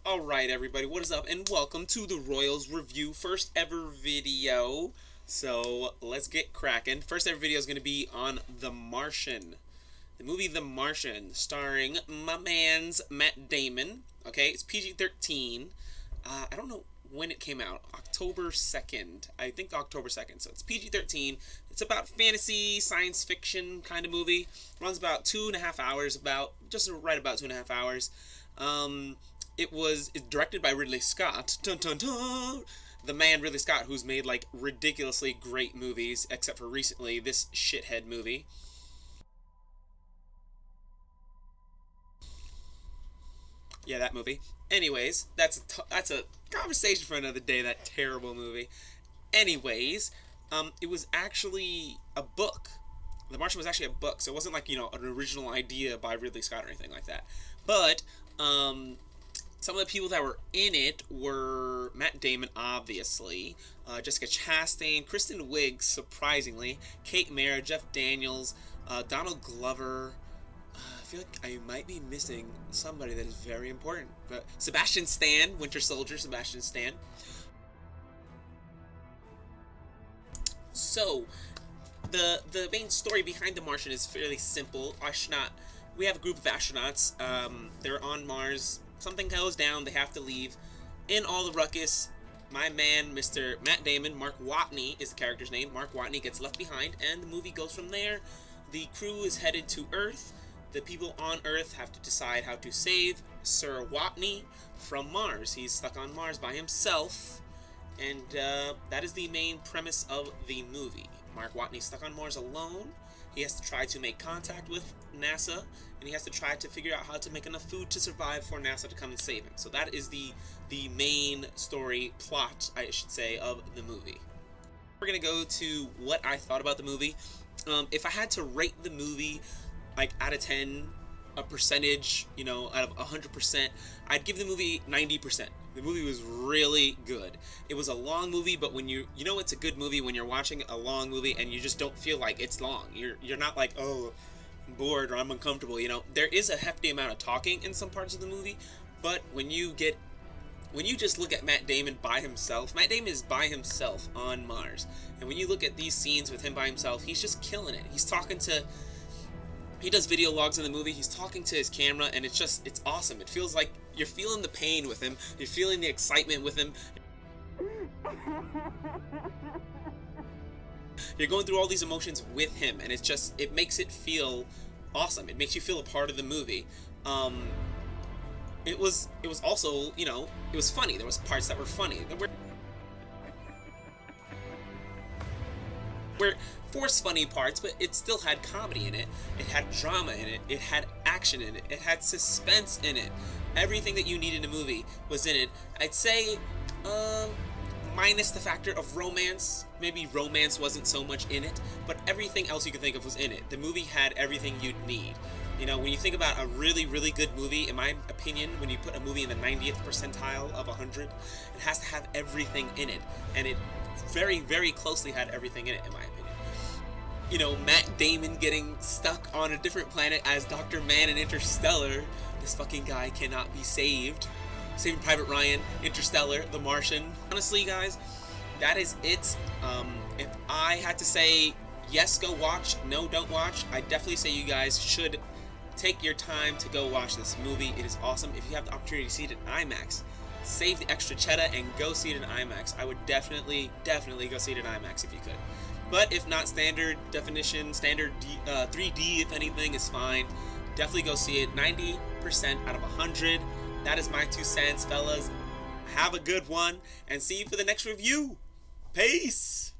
Alright everybody, what is up and welcome to the Royals Review first ever video. So let's get cracking. First ever video is going to be on The Martian. The movie The Martian, starring my man's Matt Damon. Okay, it's PG-13. I don't know when it came out. October 2nd. I think October 2nd. So it's PG-13. It's about fantasy, science fiction kind of movie. Runs about 2.5 hours, just right about 2.5 hours. It's directed by Ridley Scott. Dun, dun, dun. The man Ridley Scott, who's made like ridiculously great movies, except for recently this shithead movie. Yeah, that movie. Anyways, that's a conversation for another day. That terrible movie. Anyways, it was actually a book. The Martian was actually a book, so it wasn't like, an original idea by Ridley Scott or anything like that. But some of the people that were in it were Matt Damon, obviously, Jessica Chastain, Kristen Wiig, surprisingly, Kate Mara, Jeff Daniels, Donald Glover. I feel like I might be missing somebody that is very important. But Sebastian Stan, Winter Soldier, Sebastian Stan. So, the main story behind The Martian is fairly simple. We have a group of astronauts. They're on Mars. Something goes down. They have to leave. In all the ruckus, my man, Mr. Matt Damon, Mark Watney is the character's name. Mark Watney gets left behind, and the movie goes from there. The crew is headed to Earth. The people on Earth have to decide how to save Sir Watney from Mars. He's stuck on Mars by himself, and that is the main premise of the movie. Mark Watney's stuck on Mars alone. He has to try to make contact with NASA, and he has to try to figure out how to make enough food to survive for NASA to come and save him. So that is the main story plot, I should say, of the movie. We're going to go to what I thought about the movie. If I had to rate the movie, like, out of 10, a percentage, out of 100%, I'd give the movie 90%. The movie was really good. It was a long movie, but when it's a good movie when you're watching a long movie and you just don't feel like it's long. You're not like, oh, I'm bored or I'm uncomfortable, There is a hefty amount of talking in some parts of the movie, but when you just look at Matt Damon by himself, Matt Damon is by himself on Mars. And when you look at these scenes with him by himself, he's just killing it. He does video logs in the movie, he's talking to his camera, and it's awesome. It feels like you're feeling the pain with him, you're feeling the excitement with him. You're going through all these emotions with him, and it makes it feel awesome. It makes you feel a part of the movie. It was also, it was funny. There was parts that were funny. There were forced funny parts, but it still had comedy in it. It had drama in it. It had action in it. It had suspense in it. Everything that you need in a movie was in it. I'd say, minus the factor of romance. Maybe romance wasn't so much in it, but everything else you could think of was in it. The movie had everything you'd need. When you think about a really, really good movie, in my opinion, when you put a movie in the 90th percentile of 100, it has to have everything in it. And it very, very closely had everything in it, in my opinion. Matt Damon getting stuck on a different planet as Dr. Mann in Interstellar. This fucking guy cannot be saved. Saving Private Ryan, Interstellar, The Martian. Honestly, guys, that is it. If I had to say yes, go watch, no, don't watch, I definitely say you guys should take your time to go watch this movie. It is awesome. If you have the opportunity to see it in IMAX, save the extra cheddar and go see it in IMAX. I would definitely go see it in IMAX if you could. But if not, standard definition, standard 3D, if anything, is fine. Definitely go see it. 90% out of 100. That is my 2 cents, fellas. Have a good one, and see you for the next review. Peace!